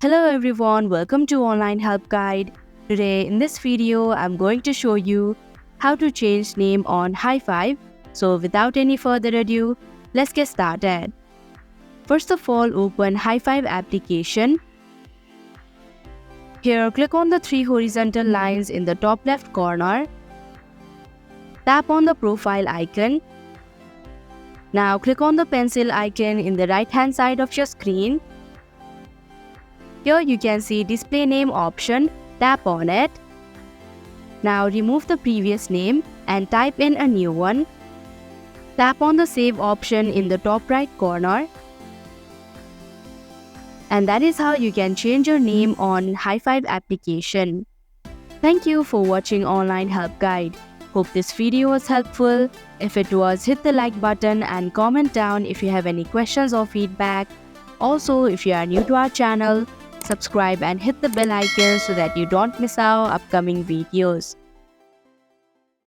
Hello everyone, welcome to Online Help Guide. Today in this video, I'm going to show you how to change name on hi5. So without any further ado, let's get started. First of all, open hi5 application. Here, click on the three horizontal lines in the top left corner. Tap on the profile icon. Now click on the pencil icon in the right hand side of your screen. Here you can see display name option, tap on it. Now remove the previous name and type in a new one. Tap on the save option in the top right corner. And that is how you can change your name on hi5 application. Thank you for watching Online Help Guide. Hope this video was helpful. If it was, hit the like button and comment down if you have any questions or feedback. Also, if you are new to our channel, subscribe and hit the bell icon so that you don't miss our upcoming videos.